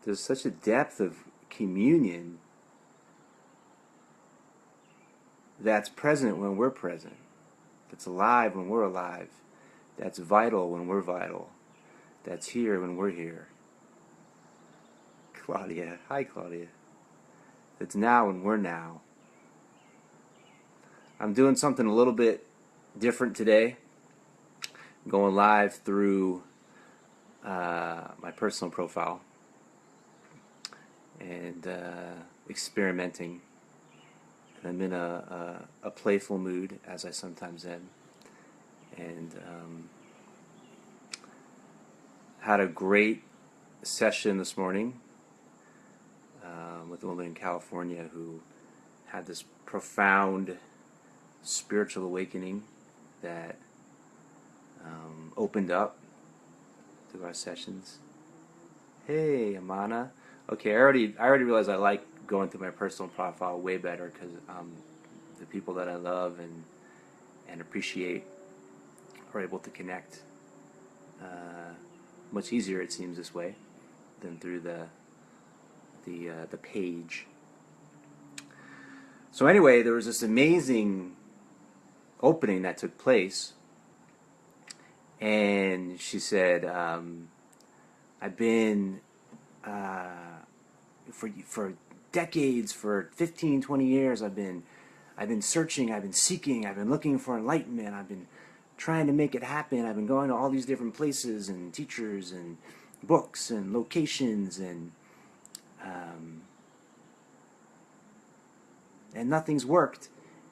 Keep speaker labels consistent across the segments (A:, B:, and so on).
A: There's such a depth of communion that's present when we're present, that's alive when we're alive, that's vital when we're vital, that's here when we're here. Claudia, hi Claudia. That's now when we're now. I'm doing something a little bit different today. I'm going live through my personal profile and experimenting. And I'm in a playful mood, as I sometimes am. And had a great session this morning with a woman in California who had this profound spiritual awakening that opened up through our sessions. Hey, Amana. Okay, I already realized I like going through my personal profile way better because the people that I love and appreciate are able to connect much easier, it seems, this way than through the page. So anyway, there was this amazing opening that took place, and she said, I've been for decades, for 15, 20 years, I've been searching, I've been seeking, I've been looking for enlightenment, I've been trying to make it happen, I've been going to all these different places and teachers and books and locations and nothing's worked.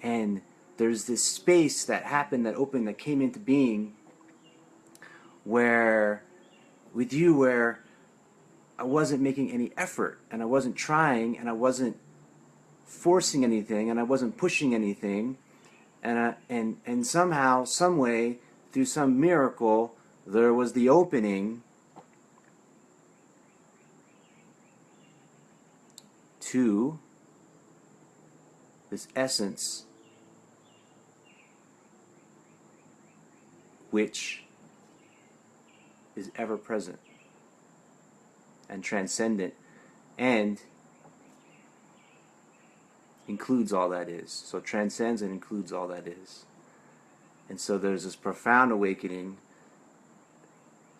A: And there's this space that happened, that opened, that came into being where I wasn't making any effort, and I wasn't trying, and I wasn't forcing anything, and I wasn't pushing anything, and somehow, some way, through some miracle, there was the opening to this essence which is ever present and transcendent and includes all that is. So transcends and includes all that is. And so there's this profound awakening,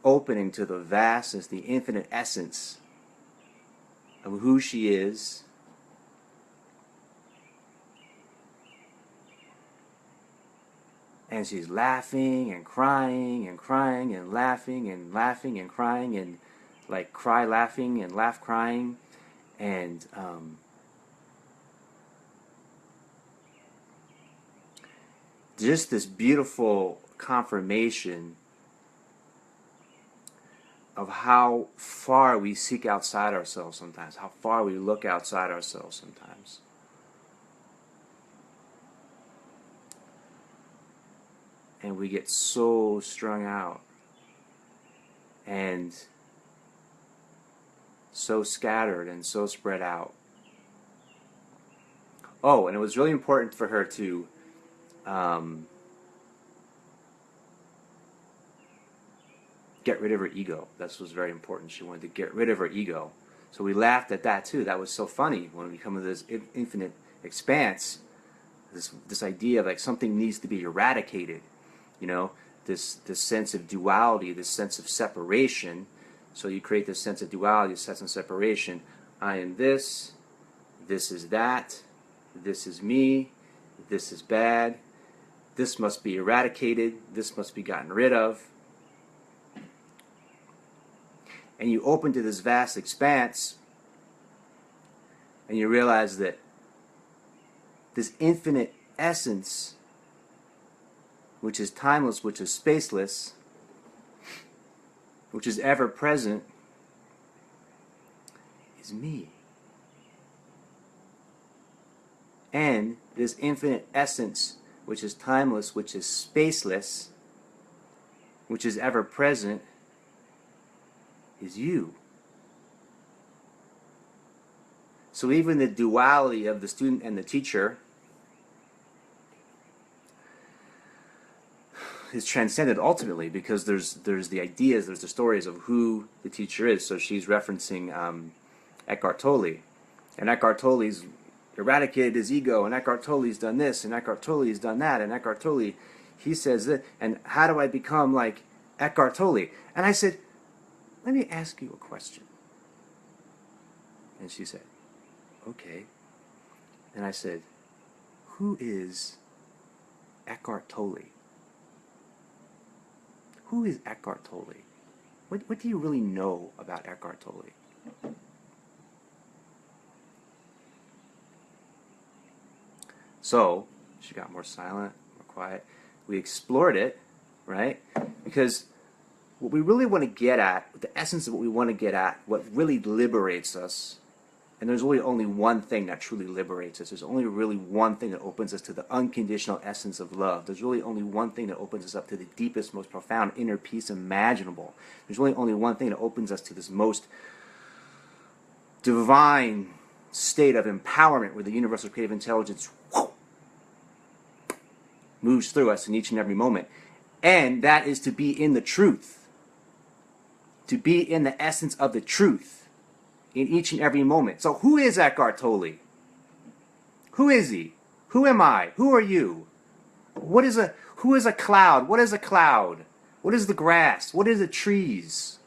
A: opening to the vastness, the infinite essence of who she is, and she's laughing and crying and crying and laughing and laughing and crying and like cry laughing and laugh crying, and just this beautiful confirmation of how far we seek outside ourselves sometimes, how far we look outside ourselves sometimes. And we get so strung out and so scattered and so spread out. Oh, and it was really important for her to get rid of her ego. That was very important. She wanted to get rid of her ego. So we laughed at that too. That was so funny when we come to this infinite expanse, this idea of like something needs to be eradicated. You know, this sense of duality, this sense of separation. So you create this sense of duality, this sense of separation. I am this is that, this is me, this is bad, this must be eradicated, this must be gotten rid of. And you open to this vast expanse, and you realize that this infinite essence, which is timeless, which is spaceless, which is ever present, is me. And this infinite essence, which is timeless, which is spaceless, which is ever present, is you. So even the duality of the student and the teacher is transcended ultimately, because there's the ideas, there's the stories of who the teacher is. So she's referencing Eckhart Tolle, and Eckhart Tolle's eradicated his ego, and Eckhart Tolle's done this, and Eckhart Tolle's done that, and Eckhart Tolle, he says that, and how do I become like Eckhart Tolle? And I said, let me ask you a question. And she said, okay. And I said, who is Eckhart Tolle? Who is Eckhart Tolle? What do you really know about Eckhart Tolle? So she got more silent, more quiet. We explored it, right? Because what we really want to get at, the essence of what we want to get at, what really liberates us, and there's really only one thing that truly liberates us. There's only really one thing that opens us to the unconditional essence of love. There's really only one thing that opens us up to the deepest, most profound inner peace imaginable. There's really only one thing that opens us to this most divine state of empowerment where the universal creative intelligence moves through us in each and every moment. And that is to be in the truth. To be in the essence of the truth in each and every moment. So who is Eckhart Tolle? Who is he? Who am I? Who are you? Who is a cloud? What is a cloud? What is the grass? What is the trees?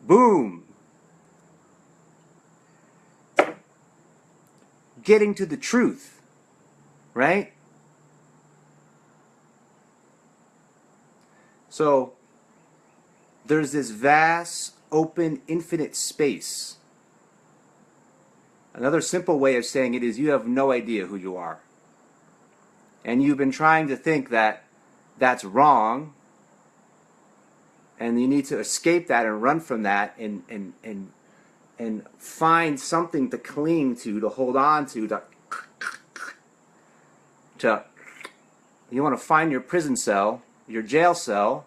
A: Boom. Getting to the truth, right? So there's this vast, open, infinite space. Another simple way of saying it is you have no idea who you are. And you've been trying to think that that's wrong, and you need to escape that and run from that and find something to cling to hold on to you want to find your prison cell, your jail cell,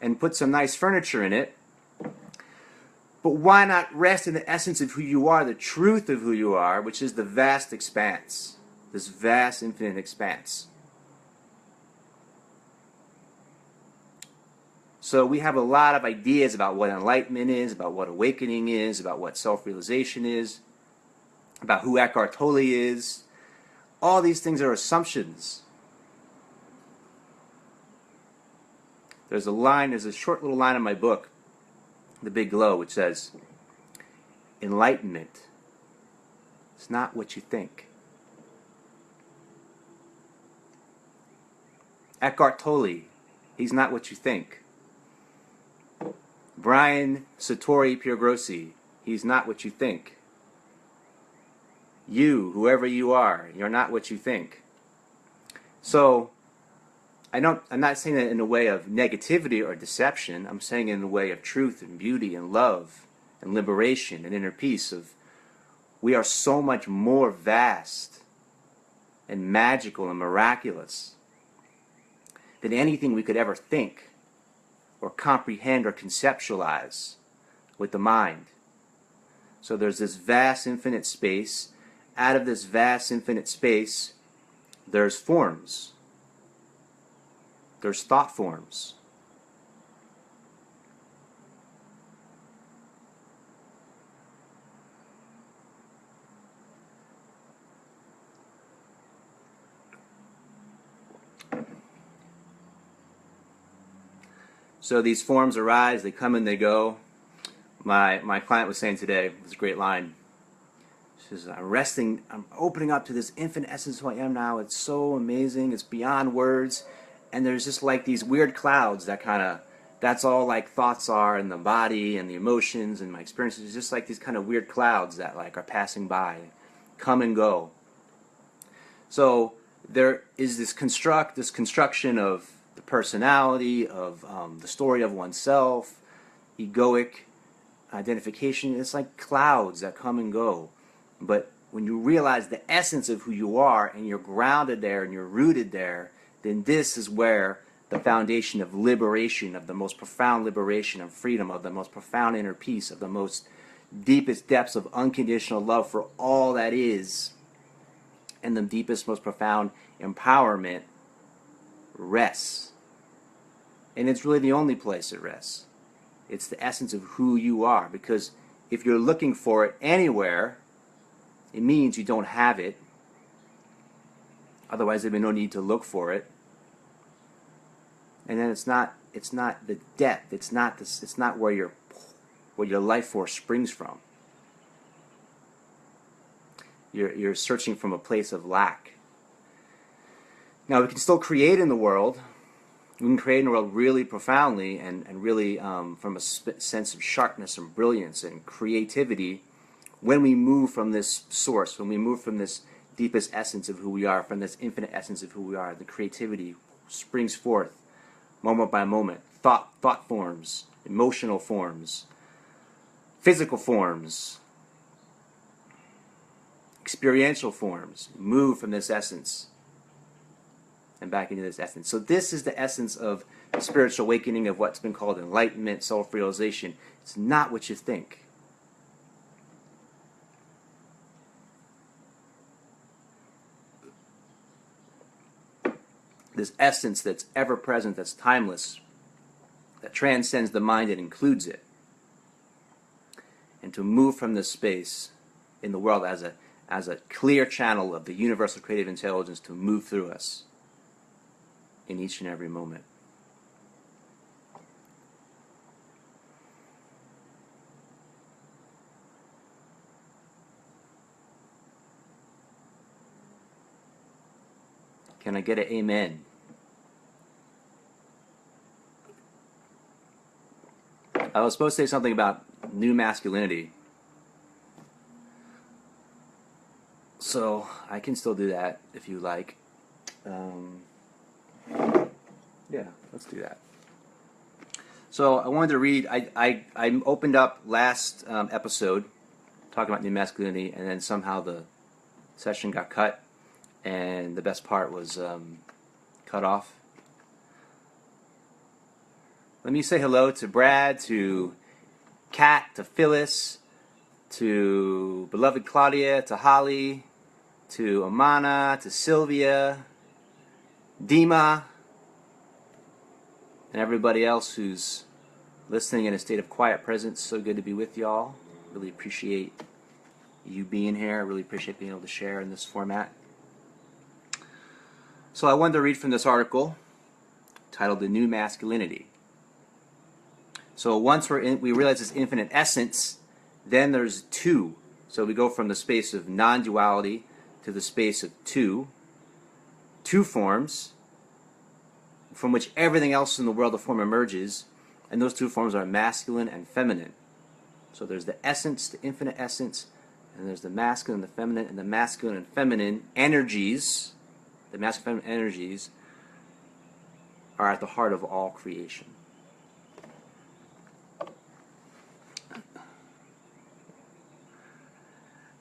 A: and put some nice furniture in it. But why not rest in the essence of who you are, the truth of who you are, which is the vast expanse, this vast infinite expanse. So we have a lot of ideas about what enlightenment is, about what awakening is, about what self-realization is, about who Eckhart Tolle is. All these things are assumptions. There's a short little line in my book, The Big Glow, which says, enlightenment is not what you think. Eckhart Tolle, he's not what you think. Brian Satori Piergrossi, he's not what you think. You, whoever you are, you're not what you think. So, I'm not saying that in a way of negativity or deception. I'm saying it in a way of truth and beauty and love and liberation and inner peace. We are so much more vast and magical and miraculous than anything we could ever think or comprehend or conceptualize with the mind. So there's this vast infinite space. Out of this vast infinite space, there's forms. There's thought forms. So these forms arise, they come and they go. My client was saying today, it was a great line. She says, I'm opening up to this infinite essence of who I am now. It's so amazing, it's beyond words. And there's just like these weird clouds that that's all like thoughts are, and the body and the emotions and my experiences. It's just like these kind of weird clouds that like are passing by, come and go. So there is this construction of the personality, of the story of oneself, egoic identification. It's like clouds that come and go. But when you realize the essence of who you are, and you're grounded there and you're rooted there, then this is where the foundation of liberation, of the most profound liberation of freedom, of the most profound inner peace, of the most deepest depths of unconditional love for all that is and the deepest, most profound empowerment rests. And it's really the only place it rests. It's the essence of who you are. Because if you're looking for it anywhere, it means you don't have it. Otherwise, there'd be no need to look for it. And then it's not the depth. It's not where your life force springs from. You're searching from a place of lack. Now, we can still create in the world. We can create in the world really profoundly and really from a sense of sharpness and brilliance and creativity when we move from this source, when we move from this deepest essence of who we are, from this infinite essence of who we are. The creativity springs forth moment by moment. Thought forms, emotional forms, physical forms, experiential forms move from this essence and back into this essence. So this is the essence of the spiritual awakening, of what's been called enlightenment, self-realization. It's not what you think. This essence that's ever present, that's timeless, that transcends the mind and includes it. And to move from this space in the world as a clear channel of the universal creative intelligence to move through us in each and every moment. Can I get an amen? I was supposed to say something about new masculinity. So I can still do that if you like. Yeah, let's do that. So I wanted to read, I opened up last episode talking about new masculinity, and then somehow the session got cut, and the best part was cut off. Let me say hello to Brad, to Kat, to Phyllis, to beloved Claudia, to Holly, to Amana, to Sylvia, Dima, and everybody else who's listening in a state of quiet presence. So good to be with y'all. Really appreciate you being here. I really appreciate being able to share in this format. So I wanted to read from this article titled The New Masculinity. So once we realize this infinite essence, then there's two. So we go from the space of non-duality to the space of two forms from which everything else in the world of form emerges, and those two forms are masculine and feminine. So there's the essence, the infinite essence, and there's the masculine and the feminine, and the masculine and feminine energies, the masculine and feminine energies are at the heart of all creation.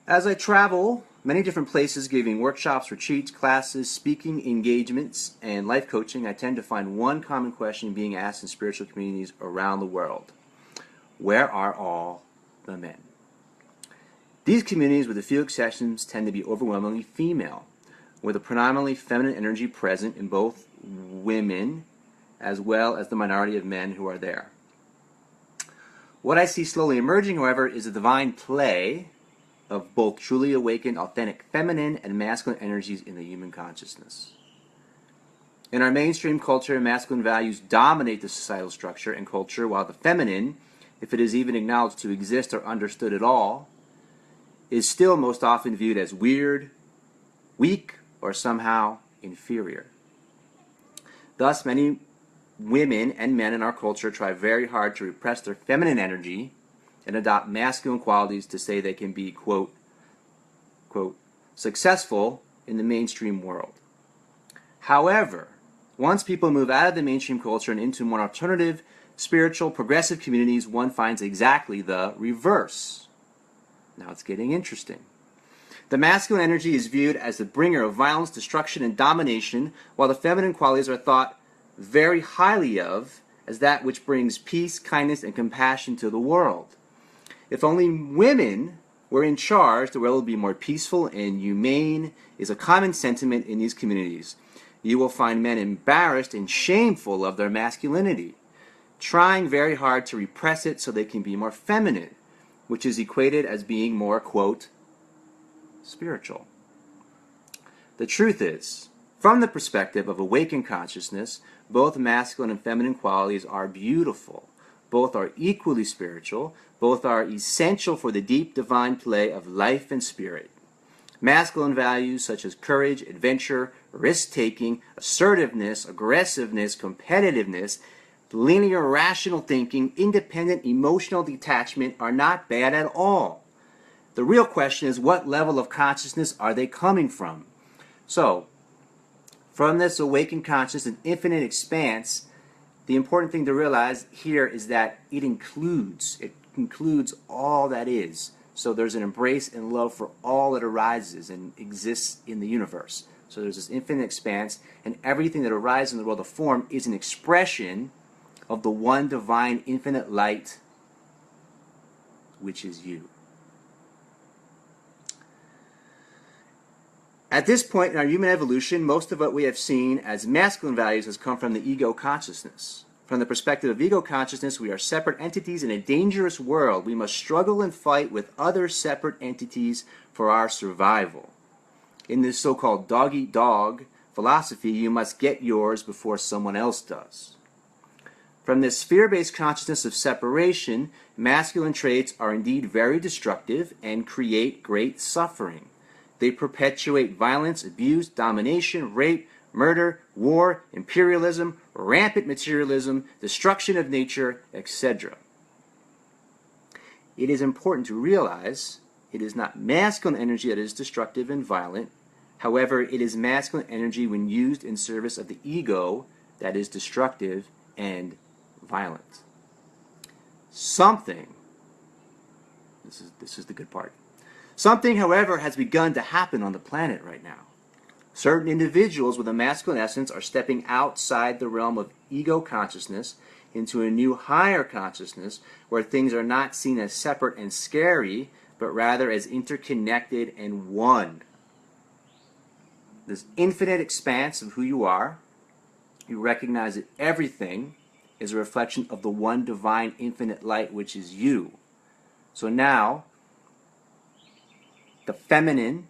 A: As I travel many different places giving workshops, retreats, classes, speaking engagements, and life coaching, I tend to find one common question being asked in spiritual communities around the world. Where are all the men? These communities, with a few exceptions, tend to be overwhelmingly female, with a predominantly feminine energy present in both women as well as the minority of men who are there. What I see slowly emerging, however, is a divine play of both truly awakened, authentic feminine and masculine energies in the human consciousness. In our mainstream culture, masculine values dominate the societal structure and culture, while the feminine, if it is even acknowledged to exist or understood at all, is still most often viewed as weird, weak, or somehow inferior. Thus, many women and men in our culture try very hard to repress their feminine energy and adopt masculine qualities to say they can be, quote, successful in the mainstream world. However, once people move out of the mainstream culture and into more alternative, spiritual, progressive communities, one finds exactly the reverse. Now it's getting interesting. The masculine energy is viewed as the bringer of violence, destruction, and domination, while the feminine qualities are thought very highly of as that which brings peace, kindness, and compassion to the world. If only women we're in charge, the world will be more peaceful and humane is a common sentiment in these communities. You will find men embarrassed and shameful of their masculinity, trying very hard to repress it so they can be more feminine, which is equated as being more, quote, spiritual. The truth is, from the perspective of awakened consciousness, both masculine and feminine qualities are beautiful. Both are equally spiritual. Both are essential for the deep divine play of life and spirit. Masculine values such as courage, adventure, risk-taking, assertiveness, aggressiveness, competitiveness, linear rational thinking, independent emotional detachment are not bad at all. The real question is, what level of consciousness are they coming from? So, from this awakened consciousness and infinite expanse, the important thing to realize here is that it includes all that is. So there's an embrace and love for all that arises and exists in the universe. So there's this infinite expanse, and everything that arises in the world of form is an expression of the one divine infinite light, which is you. At this point in our human evolution, most of what we have seen as masculine values has come from the ego consciousness. From the perspective of ego consciousness, we are separate entities in a dangerous world. We must struggle and fight with other separate entities for our survival. In this so-called dog-eat-dog philosophy, you must get yours before someone else does. From this sphere-based consciousness of separation, masculine traits are indeed very destructive and create great suffering. They perpetuate violence, abuse, domination, rape, murder, war, imperialism, rampant materialism, destruction of nature, etc. It is important to realize it is not masculine energy that is destructive and violent. However, it is masculine energy when used in service of the ego that is destructive and violent. Something, this is the good part. Something, however, has begun to happen on the planet right now. Certain individuals with a masculine essence are stepping outside the realm of ego consciousness into a new higher consciousness where things are not seen as separate and scary, but rather as interconnected and one. This infinite expanse of who you are, you recognize that everything is a reflection of the one divine infinite light, which is you. So now, the feminine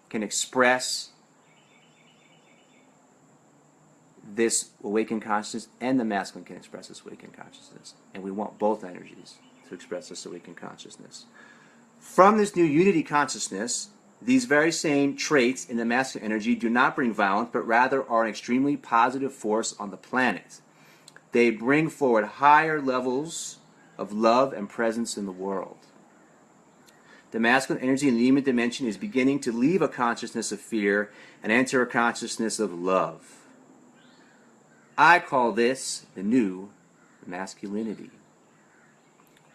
A: can express this awakened consciousness, and the masculine can express this awakened consciousness. And we want both energies to express this awakened consciousness. From this new unity consciousness, these very same traits in the masculine energy do not bring violence, but rather are an extremely positive force on the planet. They bring forward higher levels of love and presence in the world. The masculine energy in the human dimension is beginning to leave a consciousness of fear and enter a consciousness of love. I call this the new masculinity.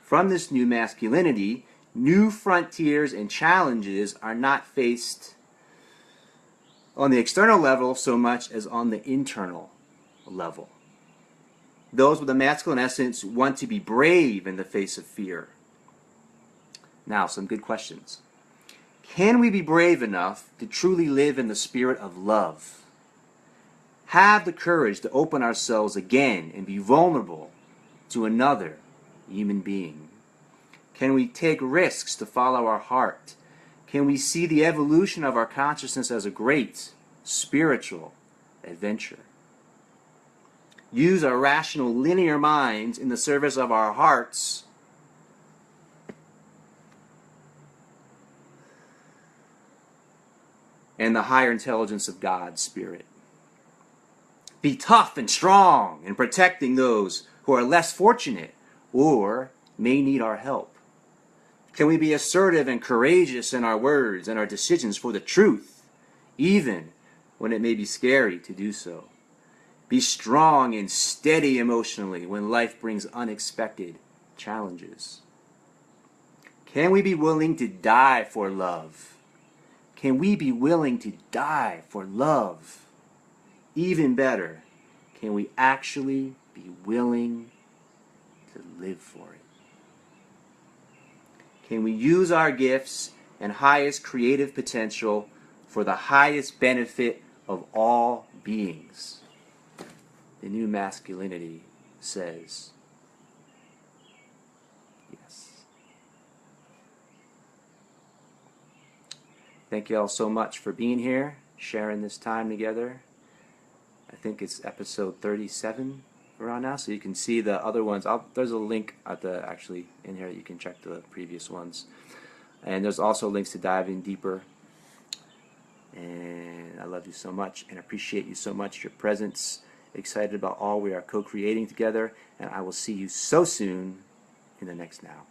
A: From this new masculinity, new frontiers and challenges are not faced on the external level so much as on the internal level. Those with a masculine essence want to be brave in the face of fear. Now, some good questions. Can we be brave enough to truly live in the spirit of love? Have the courage to open ourselves again and be vulnerable to another human being? Can we take risks to follow our heart? Can we see the evolution of our consciousness as a great spiritual adventure? Use our rational linear minds in the service of our hearts and the higher intelligence of God's Spirit. Be tough and strong in protecting those who are less fortunate or may need our help. Can we be assertive and courageous in our words and our decisions for the truth, even when it may be scary to do so? Be strong and steady emotionally when life brings unexpected challenges. Can we be willing to die for love? Can we be willing to die for love? Even better, can we actually be willing to live for it? Can we use our gifts and highest creative potential for the highest benefit of all beings? The new masculinity says yes. Thank you all so much for being here, sharing this time together. I think it's episode 37 around now, so you can see the other ones. There's a link at the actually in here that you can check the previous ones, and there's also links to dive in deeper. And I love you so much and appreciate you so much, your presence. Excited about all we are co-creating together, and I will see you so soon in the next now.